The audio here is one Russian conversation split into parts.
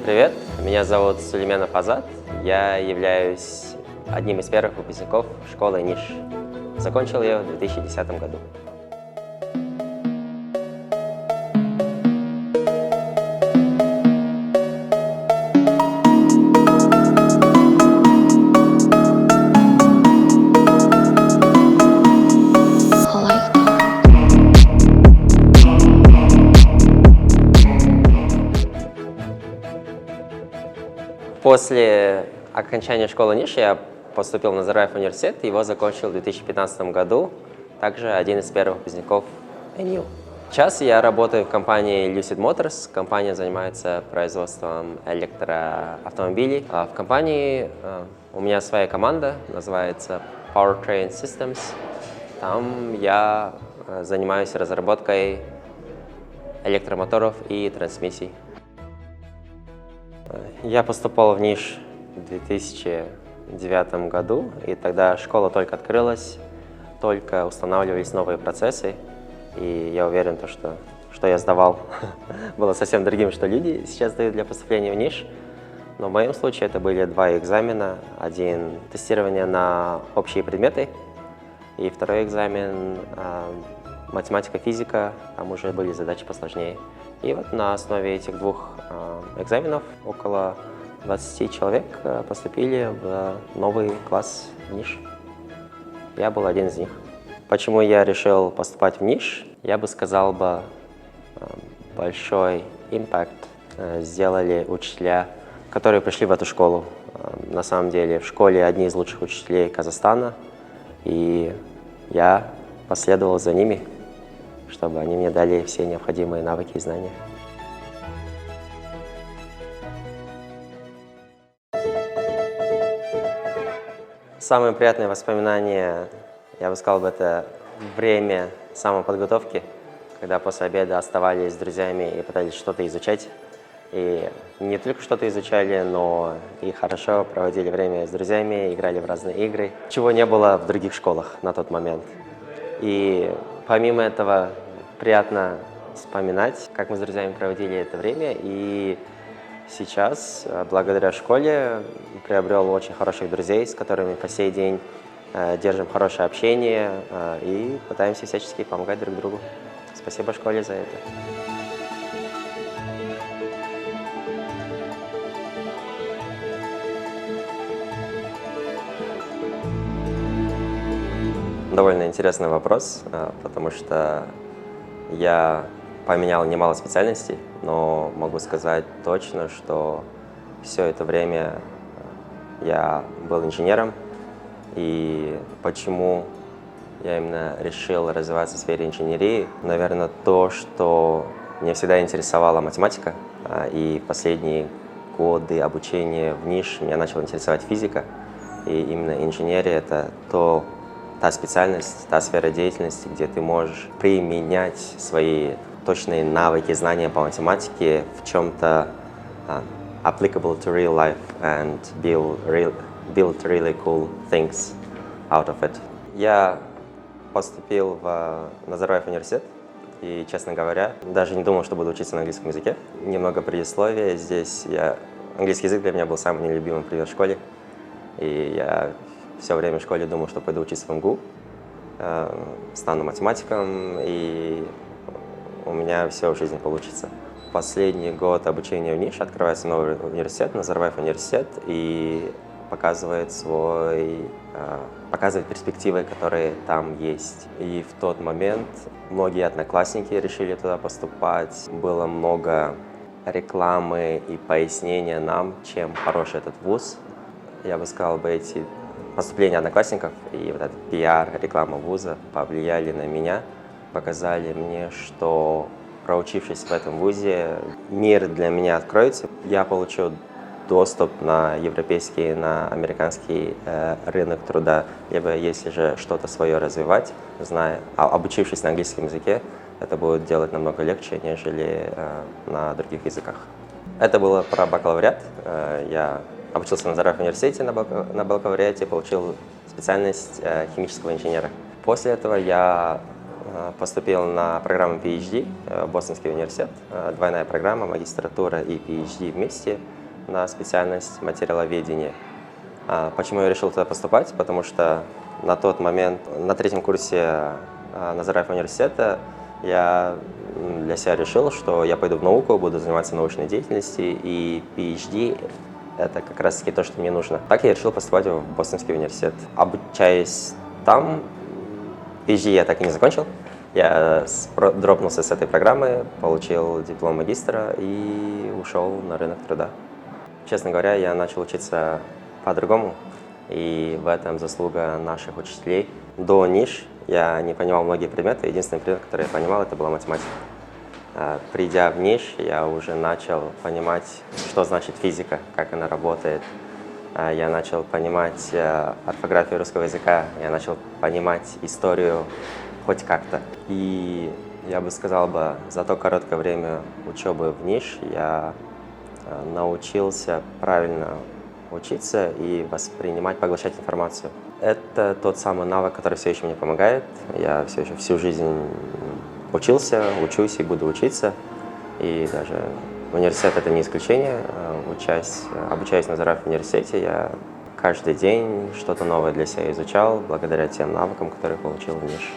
привет! Меня зовут Сулейменов Азат. Я являюсь одним из первых выпускников школы НИШ. Закончил ее в 2010 году. После окончания школы НИШ я поступил в Назарбаев университет, его закончил в 2015 году, также один из первых выпускников НИУ. Сейчас я работаю в компании Lucid Motors. Компания занимается производством электроавтомобилей. В компании у меня своя команда, называется Powertrain Systems. Там я занимаюсь разработкой электромоторов и трансмиссий. Я поступал в НИШ в 2009 году, и тогда школа только открылась, только устанавливались новые процессы, и я уверен, что я сдавал было совсем другим, что люди сейчас дают для поступления в НИШ. Но в моем случае это были два экзамена. Один – тестирование на общие предметы, и второй экзамен – математика-физика, там уже были задачи посложнее. И вот на основе этих двух экзаменов около 20 человек поступили в новый класс в НИШ. Я был один из них. Почему я решил поступать в НИШ? Я бы сказал, большой импакт сделали учителя, которые пришли в эту школу. На самом деле в школе одни из лучших учителей Казахстана, и я последовал за ними, чтобы они мне дали все необходимые навыки и знания. Самые приятные воспоминания, я бы сказал, это время самоподготовки, когда после обеда оставались с друзьями и пытались что-то изучать. И не только что-то изучали, но и хорошо проводили время с друзьями, играли в разные игры, чего не было в других школах на тот момент. И помимо этого приятно вспоминать, как мы с друзьями проводили это время. И сейчас, благодаря школе, приобрел очень хороших друзей, с которыми по сей день держим хорошее общение и пытаемся всячески помогать друг другу. Спасибо школе за это. Довольно интересный вопрос, потому что я поменял немало специальностей, но могу сказать точно, что все это время я был инженером. И почему я именно решил развиваться в сфере инженерии? Наверное, то, что меня всегда интересовала математика, и последние годы обучения в НИШ меня начала интересовать физика. И именно инженерия — это та специальность, та сфера деятельности, где ты можешь применять свои точные навыки, знания по математике в чем-то applicable to real life and build really cool things out of it. Я поступил в Назарбаев университет, и, честно говоря, даже не думал, что буду учиться на английском языке. Немного предисловия. Здесь английский язык для меня был самый нелюбимый предмет в школе, и я все время в школе думал, что пойду учиться в МГУ, стану математиком, и у меня все в жизни получится. Последний год обучения в НИШ открывается новый университет, Назарбаев университет, и показывает перспективы, которые там есть. И в тот момент многие одноклассники решили туда поступать. Было много рекламы и пояснения нам, чем хорош этот вуз. Я бы сказал, эти поступления одноклассников и вот этот пиар, реклама вуза повлияли на меня, показали мне, что, проучившись в этом вузе, мир для меня откроется. Я получу доступ на европейский, на американский рынок труда, либо если же что-то свое развивать, обучившись на английском языке, это будет делать намного легче, нежели на других языках. Это было про бакалавриат. Я обучился на Назарбаев университете на бакалавриате, получил специальность химического инженера. После этого я поступил на программу PhD в Бостонский университет. Двойная программа, магистратура и PhD вместе. на специальность материаловедение. Почему я решил туда поступать? Потому что на тот момент, на третьем курсе Назарбаев университета, я для себя решил, что я пойду в науку, буду заниматься научной деятельностью, и PhD – это как раз-таки то, что мне нужно. Так я решил поступать в Бостонский университет. Обучаясь там, PhD я так и не закончил. Я дропнулся с этой программы, получил диплом магистра и ушел на рынок труда. Честно говоря, я начал учиться по-другому, и в этом заслуга наших учителей. До НИШ я не понимал многие предметы, единственный предмет, который я понимал, это была математика. Придя в НИШ, я уже начал понимать, что значит физика, как она работает. Я начал понимать орфографию русского языка, я начал понимать историю хоть как-то. И я бы сказал, за то короткое время учебы в НИШ я научился правильно учиться и воспринимать, поглощать информацию. Это тот самый навык, который все еще мне помогает. Я все еще всю жизнь учился, учусь и буду учиться. И даже университет — это не исключение. Обучаясь на Назарбаев университете, я каждый день что-то новое для себя изучал, благодаря тем навыкам, которые получил в НИШ.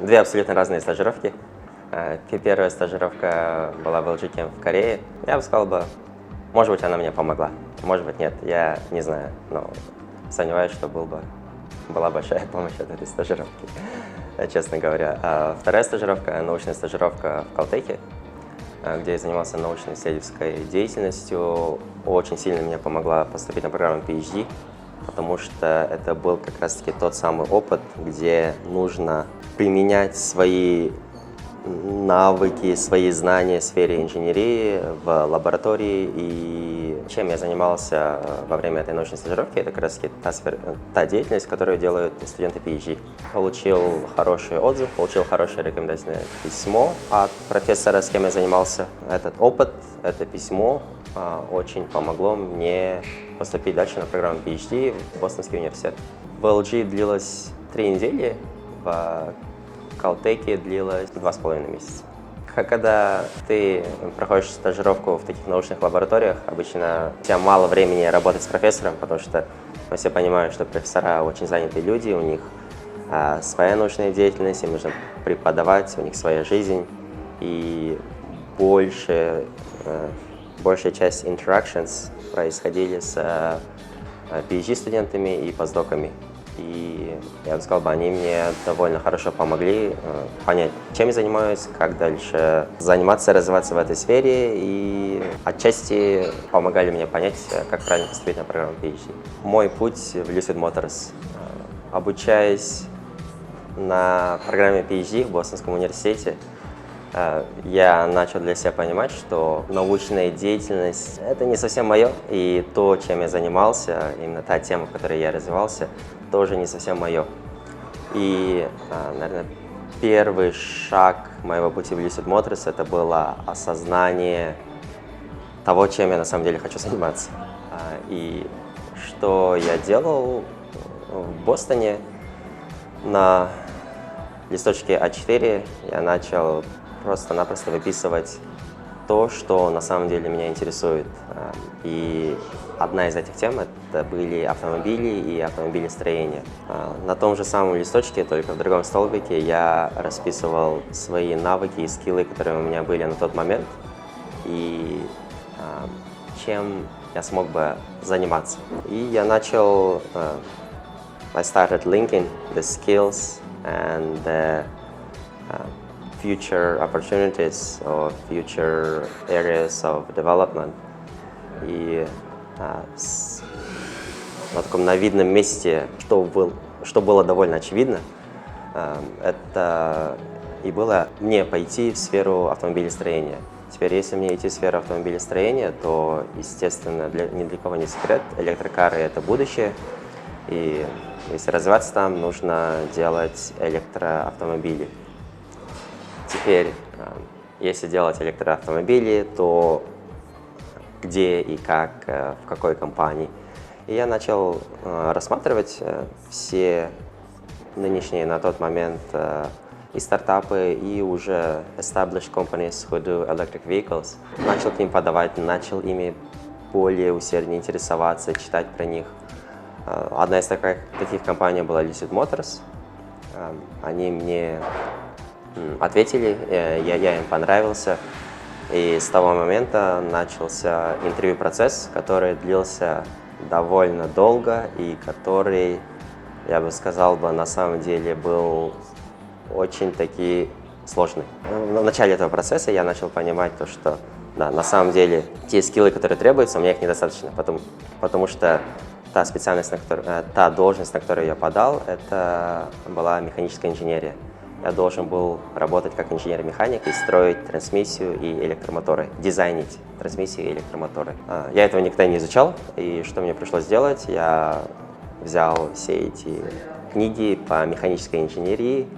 Две абсолютно разные стажировки. Первая стажировка была в LG Chem в Корее. Я бы сказал, может быть, она мне помогла, может быть, нет, я не знаю, но сомневаюсь, что была большая помощь от этой стажировки, честно говоря. Вторая стажировка, научная стажировка в Калтеке, где я занимался научно-исследовательской деятельностью, очень сильно мне помогла поступить на программу PhD, потому что это был как раз-таки тот самый опыт, где нужно применять свои навыки, свои знания в сфере инженерии, в лаборатории. И чем я занимался во время этой научной стажировки, это как раз та деятельность, которую делают студенты PhD. Получил хороший отзыв, получил хорошее рекомендательное письмо от профессора, с кем я занимался. Этот опыт, это письмо очень помогло мне поступить дальше на программу PhD в Бостонский университет. В LG длилось 3 недели, в Калтеке длилось 2,5 месяца. Когда ты проходишь стажировку в таких научных лабораториях, обычно у тебя мало времени работать с профессором, потому что мы все понимаем, что профессора очень занятые люди, у них своя научная деятельность, им нужно преподавать, у них своя жизнь, и большая часть interactions происходили с PhD-студентами и постдоками. И я бы сказал, они мне довольно хорошо помогли понять, чем я занимаюсь, как дальше заниматься, развиваться в этой сфере, и отчасти помогали мне понять, как правильно поступить на программу PhD. Мой путь в Lucid Motors. Обучаясь на программе PhD в Бостонском университете, я начал для себя понимать, что научная деятельность — это не совсем мое, и то, чем я занимался, именно та тема, в которой я развивался, тоже не совсем мое. И, наверное, первый шаг моего пути в Lucid Motors — это было осознание того, чем я на самом деле хочу заниматься. И что я делал в Бостоне, на листочке А4 я начал просто-напросто выписывать то, что на самом деле меня интересует. И одна из этих тем — это были автомобили и автомобилестроение. На том же самом листочке, только в другом столбике, я расписывал свои навыки и скиллы, которые у меня были на тот момент, и чем я смог бы заниматься. И я начал... I started linking the skills and the future opportunities or future areas of development. И на таком видном месте, что было довольно очевидно, это и было мне пойти в сферу автомобилестроения. Теперь, если мне идти в сферу автомобилестроения, то, естественно, ни для кого не секрет, электрокары — это будущее, и если развиваться там, нужно делать электроавтомобили. Теперь, если делать электроавтомобили, то где и как, в какой компании. И я начал рассматривать все нынешние на тот момент и стартапы, и уже established companies who do electric vehicles. Начал к ним подавать, начал ими более усерднее интересоваться, читать про них. Одна из таких компаний была Lucid Motors. Они мне ответили, я им понравился. И с того момента начался интервью-процесс, который длился довольно долго и который, я бы сказал, на самом деле был очень таки сложный. В начале этого процесса я начал понимать то, что да, на самом деле те скиллы, которые требуются, у меня их недостаточно, потому что та специальность, та должность, на которую я подал, это была механическая инженерия. Я должен был работать как инженер-механик и строить трансмиссию и электромоторы, дизайнить трансмиссии и электромоторы. Я этого никогда не изучал, и что мне пришлось сделать? Я взял все эти книги по механической инженерии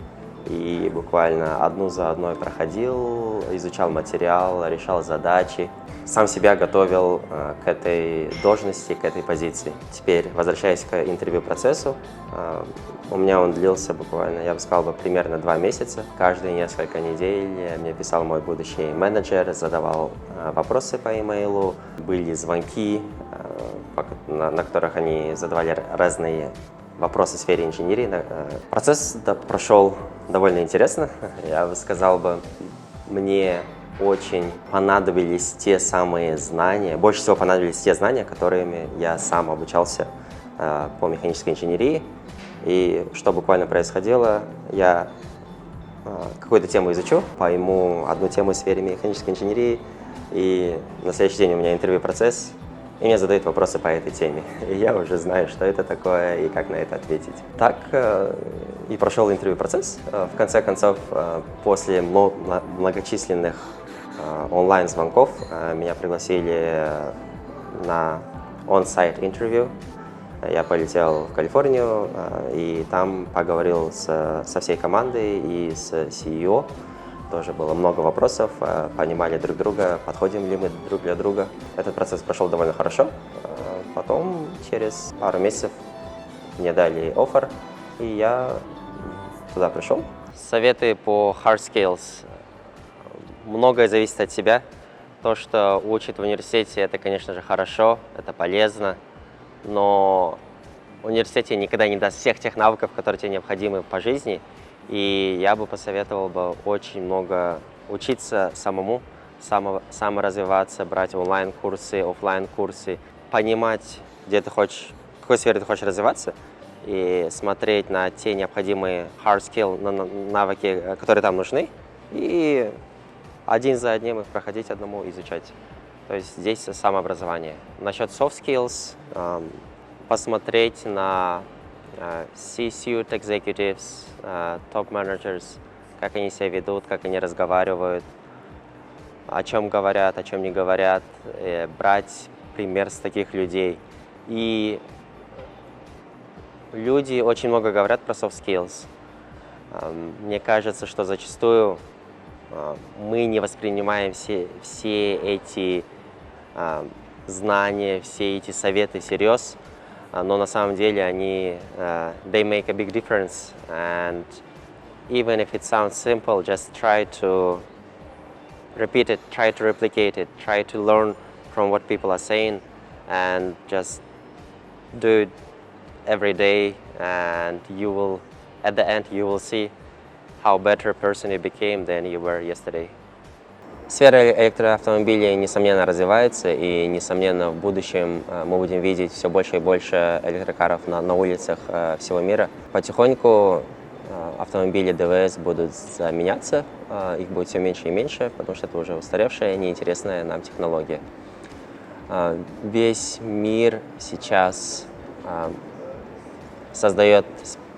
и буквально одну за одной проходил, изучал материал, решал задачи. Сам себя готовил к этой должности, к этой позиции. Теперь, возвращаясь к интервью-процессу, у меня он длился буквально, я бы сказал, примерно 2 месяца. Каждые несколько недель мне писал мой будущий менеджер, задавал вопросы по имейлу, были звонки, на которых они задавали разные вопросы в сфере инженерии. Процесс прошел довольно интересно, я бы сказал, мне очень понадобились те самые знания, больше всего понадобились те знания, которыми я сам обучался по механической инженерии. И что буквально происходило, я какую-то тему изучу, пойму одну тему в сфере механической инженерии, и на следующий день у меня интервью-процесс, и мне задают вопросы по этой теме. И я уже знаю, что это такое и как на это ответить. Так и прошел интервью-процесс. В конце концов, после многочисленных онлайн-звонков меня пригласили на on-site интервью. Я полетел в Калифорнию и там поговорил со всей командой и с CEO. Тоже было много вопросов, понимали друг друга, подходим ли мы друг для друга. Этот процесс прошел довольно хорошо. Потом, через пару месяцев, мне дали оффер, и я туда пришел. Советы по hard skills. Многое зависит от тебя. То, что учат в университете, это, конечно же, хорошо, это полезно, но в университете никогда не даст всех тех навыков, которые тебе необходимы по жизни. И я бы посоветовал очень много учиться самому, саморазвиваться, брать онлайн-курсы, офлайн-курсы, понимать, где ты хочешь, в какой сфере ты хочешь развиваться, и смотреть на те необходимые hard skill, навыки, которые там нужны, и один за одним их проходить одному, изучать. То есть здесь самообразование. Насчет soft skills, посмотреть на C-suite executives, top managers, как они себя ведут, как они разговаривают, о чем не говорят, брать пример с таких людей. И люди очень много говорят про soft skills. Мне кажется, что зачастую мы не воспринимаем все эти знания, все эти советы всерьез, но на самом деле они they make a big difference. And even if it sounds simple, just try to repeat it, try to replicate it, try to learn from what people are saying, and just do it every day, and you will, at the end, you will see how better person you became than you were yesterday. Сфера электроавтомобилей, несомненно, развивается, и, несомненно, в будущем мы будем видеть все больше и больше электрокаров на улицах всего мира. Потихоньку автомобили ДВС будут заменяться, их будет все меньше и меньше, потому что это уже устаревшая, неинтересная нам технология. Весь мир сейчас создает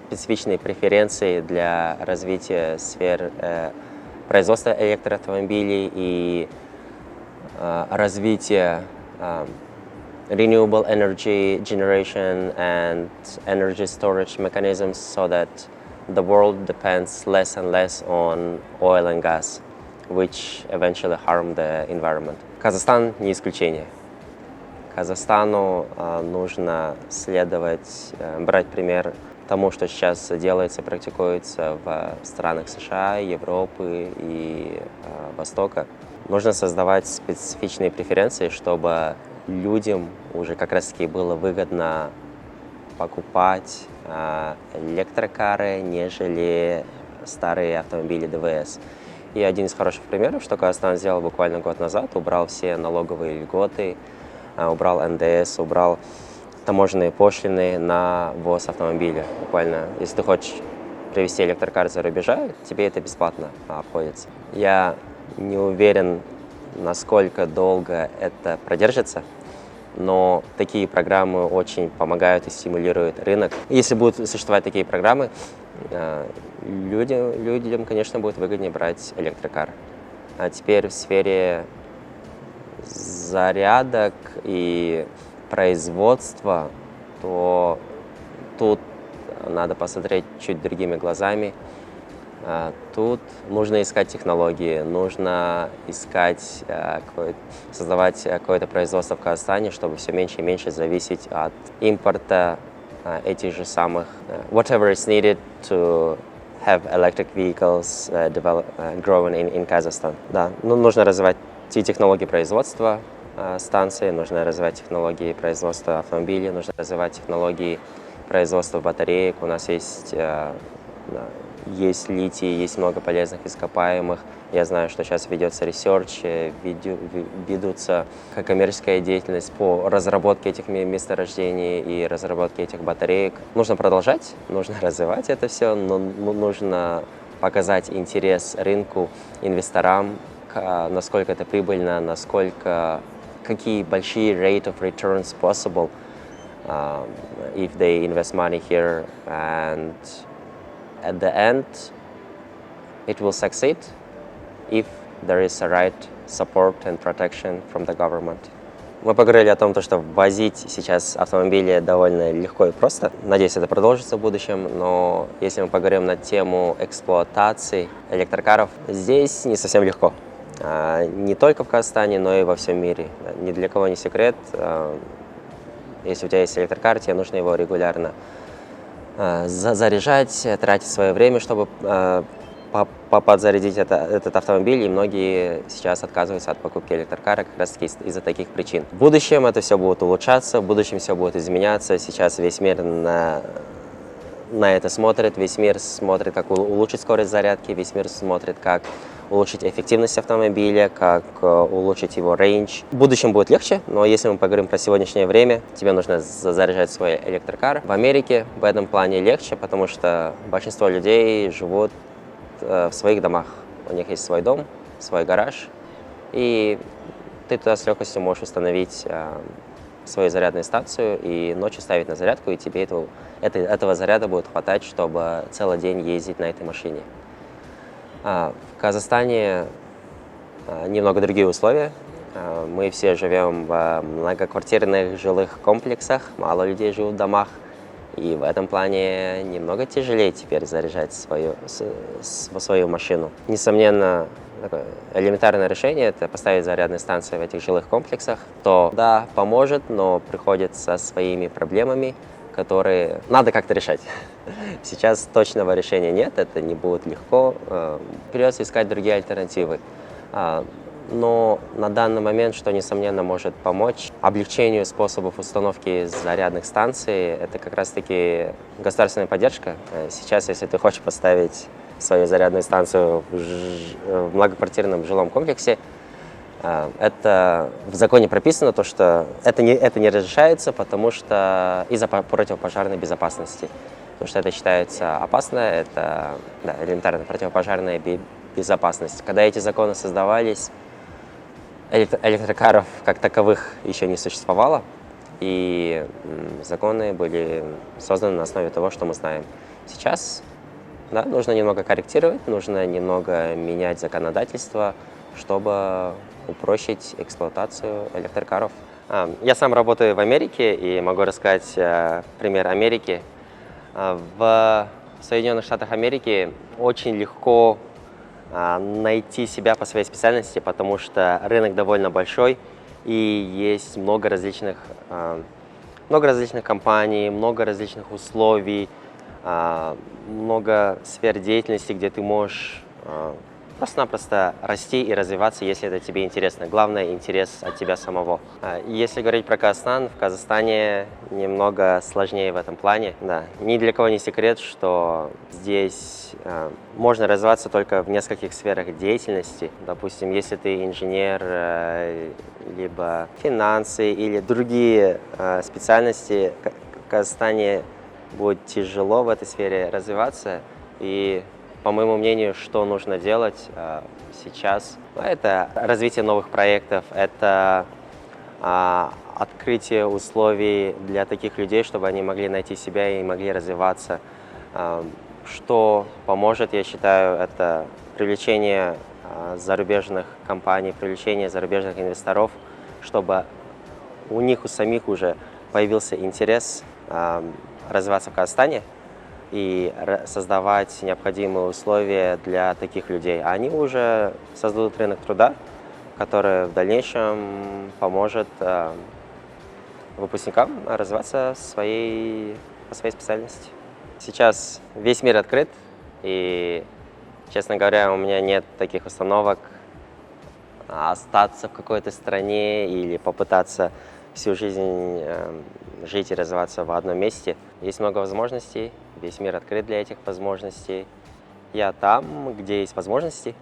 специфичные преференции для развития сфер производства электроавтомобилей и развития renewable energy generation and energy storage mechanisms, so that the world depends less and less on oil and gas, which eventually harm the environment. Казахстан не исключение. Казахстану нужно следовать, брать пример тому, что сейчас делается, практикуется в странах США, Европы и Востока. Нужно создавать специфичные преференции, чтобы людям уже как раз-таки было выгодно покупать электрокары, нежели старые автомобили ДВС. И один из хороших примеров, что Казахстан сделал буквально год назад, убрал все налоговые льготы, убрал НДС, убрал таможенные пошлины на ввоз автомобиля. Буквально, если ты хочешь привезти электрокар за рубежа, тебе это бесплатно обходится. Я не уверен, насколько долго это продержится, но такие программы очень помогают и стимулируют рынок. Если будут существовать такие программы, людям, конечно, будет выгоднее брать электрокар. А теперь в сфере зарядок и производства, то тут надо посмотреть чуть другими глазами. Тут нужно искать технологии, нужно искать, создавать какое-то производство в Казахстане, чтобы все меньше и меньше зависеть от импорта этих же самых whatever is needed to have electric vehicles growing in Kazakhstan. Да, нужно развивать те технологии производства станции, нужно развивать технологии производства автомобилей, нужно развивать технологии производства батареек. У нас есть литий, есть много полезных ископаемых. Я знаю, что сейчас ведется ресерч, ведутся коммерческая деятельность по разработке этих месторождений и разработке этих батареек. Нужно продолжать, нужно развивать это все, но нужно показать интерес рынку, инвесторам, насколько это прибыльно, какие большие rate of returns possible if they invest money here, and at the end it will succeed if there is a right support and protection from the government. Мы поговорили о том, что возить сейчас автомобили довольно легко и просто. Надеюсь, это продолжится в будущем, но если мы поговорим на тему эксплуатации электрокаров, здесь не совсем легко. Не только в Казахстане, но и во всем мире. Ни для кого не секрет, если у тебя есть электрокар, тебе нужно его регулярно заряжать, тратить свое время, чтобы подзарядить этот автомобиль, и многие сейчас отказываются от покупки электрокара как раз таки из-за таких причин. В будущем это все будет улучшаться, в будущем все будет изменяться. Сейчас весь мир на это смотрит, весь мир смотрит, как улучшить скорость зарядки, весь мир смотрит, как улучшить эффективность автомобиля, как улучшить его рейндж. В будущем будет легче, но если мы поговорим про сегодняшнее время, тебе нужно заряжать свой электрокар. В Америке в этом плане легче, потому что большинство людей живут в своих домах. У них есть свой дом, свой гараж, и ты туда с легкостью можешь установить свою зарядную станцию и ночью ставить на зарядку, и тебе этого заряда будет хватать, чтобы целый день ездить на этой машине. В Казахстане немного другие условия. Мы все живем в многоквартирных жилых комплексах, мало людей живут в домах. И в этом плане немного тяжелее теперь заряжать свою машину. Несомненно, такое элементарное решение – это поставить зарядные станции в этих жилых комплексах. То да, поможет, но приходит со своими проблемами, которые надо как-то решать. Сейчас точного решения нет, это не будет легко. Придется искать другие альтернативы. Но на данный момент, что, несомненно, может помочь облегчению способов установки зарядных станций, это как раз-таки государственная поддержка. Сейчас, если ты хочешь поставить свою зарядную станцию в многоквартирном жилом комплексе, это в законе прописано, то, что это не разрешается, потому что из-за противопожарной безопасности. Потому что это считается опасно, это элементарно противопожарная безопасность. Когда эти законы создавались, электрокаров как таковых еще не существовало, и законы были созданы на основе того, что мы знаем. Сейчас нужно немного корректировать, нужно немного менять законодательство, чтобы упрощить эксплуатацию электрокаров. Я сам работаю в Америке и могу рассказать пример Америки. В Соединенных Штатах Америки очень легко найти себя по своей специальности, потому что рынок довольно большой и есть много различных компаний, много различных условий, много сфер деятельности, где ты можешь Просто-напросто расти и развиваться, если это тебе интересно. Главное — интерес от тебя самого. Если говорить про Казахстан, в Казахстане немного сложнее в этом плане. Да. Ни для кого не секрет, что здесь можно развиваться только в нескольких сферах деятельности. Допустим, если ты инженер, либо финансы или другие специальности, в Казахстане будет тяжело в этой сфере развиваться. И по моему мнению, что нужно делать сейчас? Это развитие новых проектов, это открытие условий для таких людей, чтобы они могли найти себя и могли развиваться. Что поможет, я считаю, это привлечение зарубежных компаний, привлечение зарубежных инвесторов, чтобы у них у самих уже появился интерес развиваться в Казахстане и создавать необходимые условия для таких людей. Они уже создадут рынок труда, который в дальнейшем поможет выпускникам развиваться по своей специальности. Сейчас весь мир открыт, и, честно говоря, у меня нет таких установок остаться в какой-то стране или попытаться всю жизнь жить и развиваться в одном месте. Есть много возможностей, весь мир открыт для этих возможностей. Я там, где есть возможности,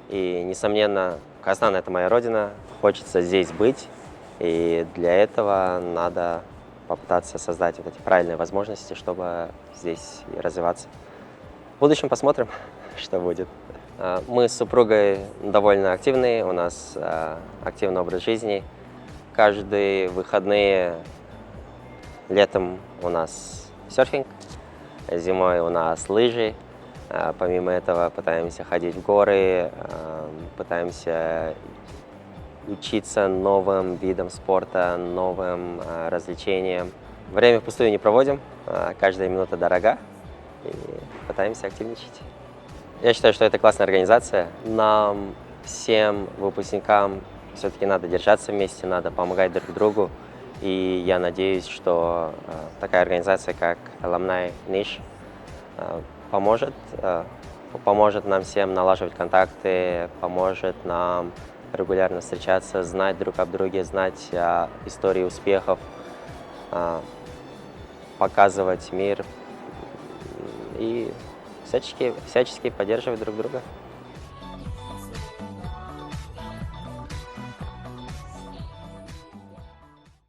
и, несомненно, Казахстан — это моя родина, хочется здесь быть, и для этого надо попытаться создать вот эти правильные возможности, чтобы здесь и развиваться. В будущем посмотрим, что будет. Мы с супругой довольно активные, у нас активный образ жизни. Каждые выходные, летом у нас серфинг, зимой у нас лыжи. Помимо этого пытаемся ходить в горы, пытаемся учиться новым видам спорта, новым развлечениям. Время впустую не проводим, каждая минута дорога, и пытаемся активничать. Я считаю, что это классная организация. Нам, всем выпускникам, все-таки надо держаться вместе, надо помогать друг другу. И я надеюсь, что такая организация, как Alumni Niche, поможет нам всем налаживать контакты, поможет нам регулярно встречаться, знать друг об друге, знать истории успехов, показывать мир и всячески поддерживать друг друга.